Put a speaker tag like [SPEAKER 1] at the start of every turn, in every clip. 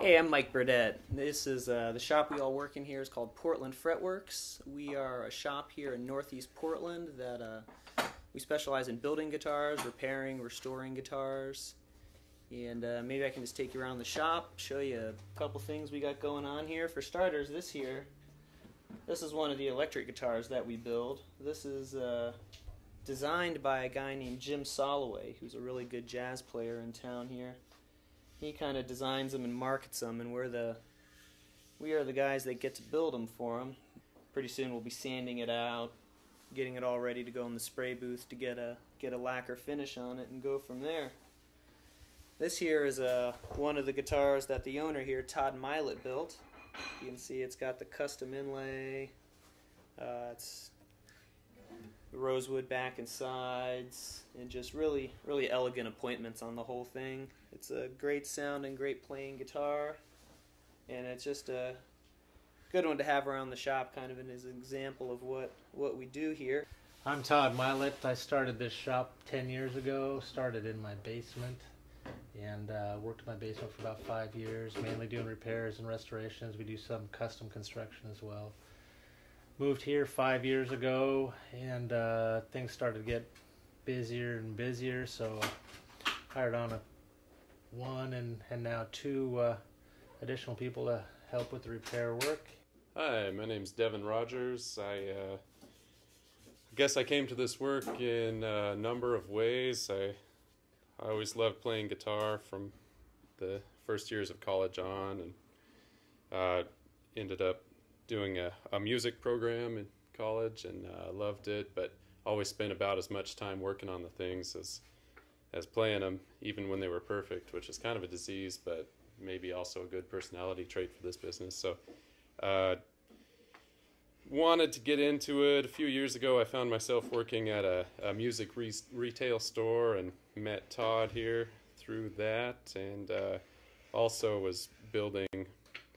[SPEAKER 1] Hey, I'm Mike Burdett. This is the shop we all work in here is called Portland Fretworks. We are a shop here in Northeast Portland that we specialize in building guitars, repairing, restoring guitars. And maybe I can just take you around the shop, show you a couple things we got going on here. For starters, this is one of the electric guitars that we build. This is designed by a guy named Jim Soloway, who's a really good jazz player in town here. He kind of designs them and markets them, and we are the guys that get to build them for him. Pretty soon we'll be sanding it out, getting it all ready to go in the spray booth to get a lacquer finish on it and go from there. This here is one of the guitars that the owner here, Todd Milet, built. You can see it's got the custom inlay. It's rosewood back and sides, and just really elegant appointments on the whole thing. It's a great sounding, great playing guitar, and it's just a good one to have around the shop, kind of as an example of what we do here.
[SPEAKER 2] I'm Todd Milet. I started this shop 10 years ago, started in my basement, and worked in my basement for about 5 years, mainly doing repairs and restorations. We do some custom construction as well. Moved here 5 years ago, and things started to get busier and busier, so hired on one and now two additional people to help with the repair work.
[SPEAKER 3] Hi, my name's Devin Rogers. I guess I came to this work in a number of ways. I always loved playing guitar from the first years of college on, and ended up doing a music program in college, and loved it, but always spent about as much time working on the things as playing them, even when they were perfect, which is kind of a disease, but maybe also a good personality trait for this business. So wanted to get into it. A few years ago I found myself working at a music retail store and met Todd here through that, and also was building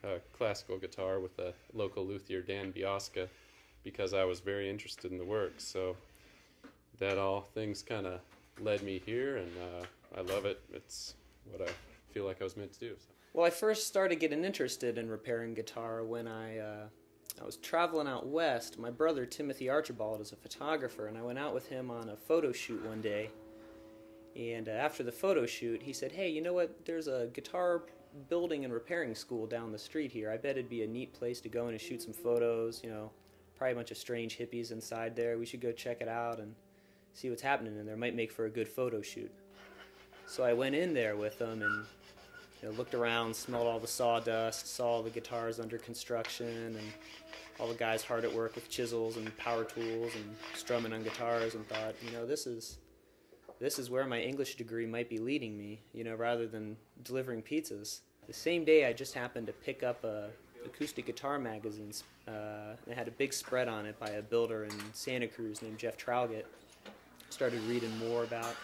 [SPEAKER 3] a classical guitar with a local luthier, Dan Biosca, because I was very interested in the work. So that all things kind of led me here, and I love it. It's what I feel like I was meant to do. So.
[SPEAKER 1] Well, I first started getting interested in repairing guitar when I was traveling out west. My brother, Timothy Archibald, is a photographer, and I went out with him on a photo shoot one day. And after the photo shoot, he said, "Hey, you know what? There's a guitar building and repairing school down the street here. I bet it'd be a neat place to go in and shoot some photos. You know, probably a bunch of strange hippies inside there. We should go check it out and see what's happening in there. Might make for a good photo shoot." So I went in there with him and looked around, smelled all the sawdust, saw all the guitars under construction, and all the guys hard at work with chisels and power tools and strumming on guitars, and thought, this is where my English degree might be leading me, rather than delivering pizzas. The same day I just happened to pick up a acoustic guitar magazine. It had a big spread on it by a builder in Santa Cruz named Jeff Traugott. Started reading more about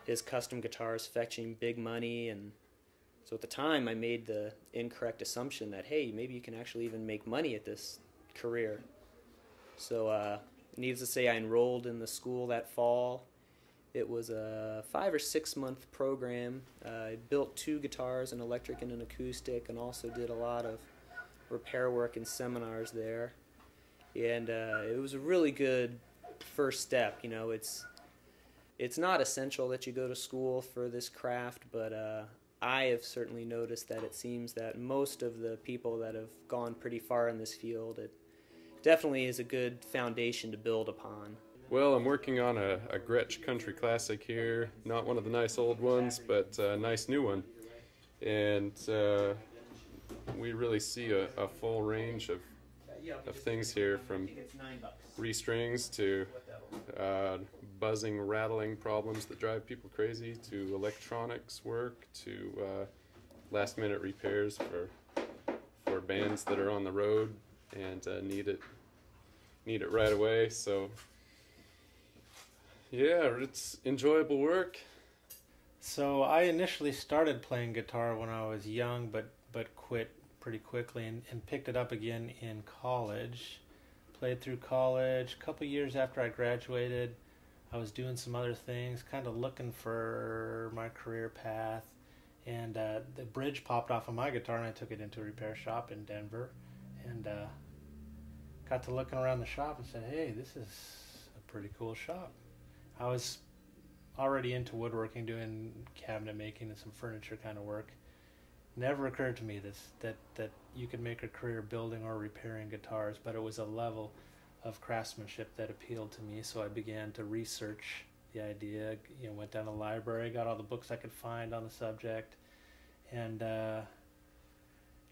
[SPEAKER 1] his custom guitars fetching big money, and so at the time I made the incorrect assumption that, hey, maybe you can actually even make money at this career. So needless to say, I enrolled in the school that fall. It was a 5 or 6 month program. I built 2 guitars, an electric and an acoustic, and also did a lot of repair work and seminars there. and it was a really good first step. You know, it's not essential that you go to school for this craft, but I have certainly noticed that it seems that most of the people that have gone pretty far in this field, it definitely is a good foundation to build upon.
[SPEAKER 3] Well, I'm working on a Gretsch Country Classic here. Not one of the nice old ones, but a nice new one. And we really see a full range of things here, from restrings to buzzing, rattling problems that drive people crazy, to electronics work, to last-minute repairs for bands that are on the road and need it right away. So yeah, it's enjoyable work.
[SPEAKER 2] So I initially started playing guitar when I was young, but quit pretty quickly and picked it up again in college. Played through college. A couple years after I graduated, I was doing some other things, kind of looking for my career path, and the bridge popped off of my guitar, and I took it into a repair shop in Denver, and got to looking around the shop and said, hey, this is a pretty cool shop. I was already into woodworking, doing cabinet making and some furniture kind of work. Never occurred to me that you could make a career building or repairing guitars, but it was a level of craftsmanship that appealed to me, so I began to research the idea. You know, went down to the library, got all the books I could find on the subject, and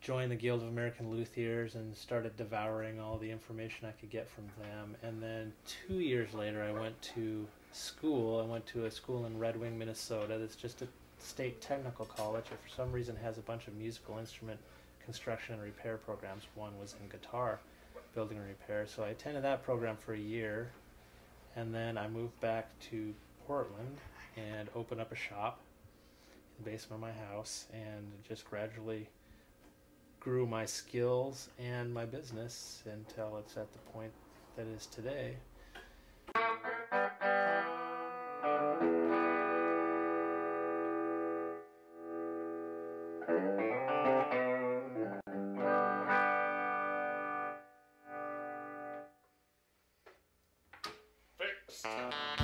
[SPEAKER 2] joined the Guild of American Luthiers and started devouring all the information I could get from them. And then 2 years later, I went to school. I went to a school in Red Wing, Minnesota. That's just a state technical college that for some reason has a bunch of musical instrument construction and repair programs. One was in guitar building and repair. So I attended that program for a year, and then I moved back to Portland and opened up a shop in the basement of my house, and just gradually grew my skills and my business until it's at the point that it is today.
[SPEAKER 3] Fixed.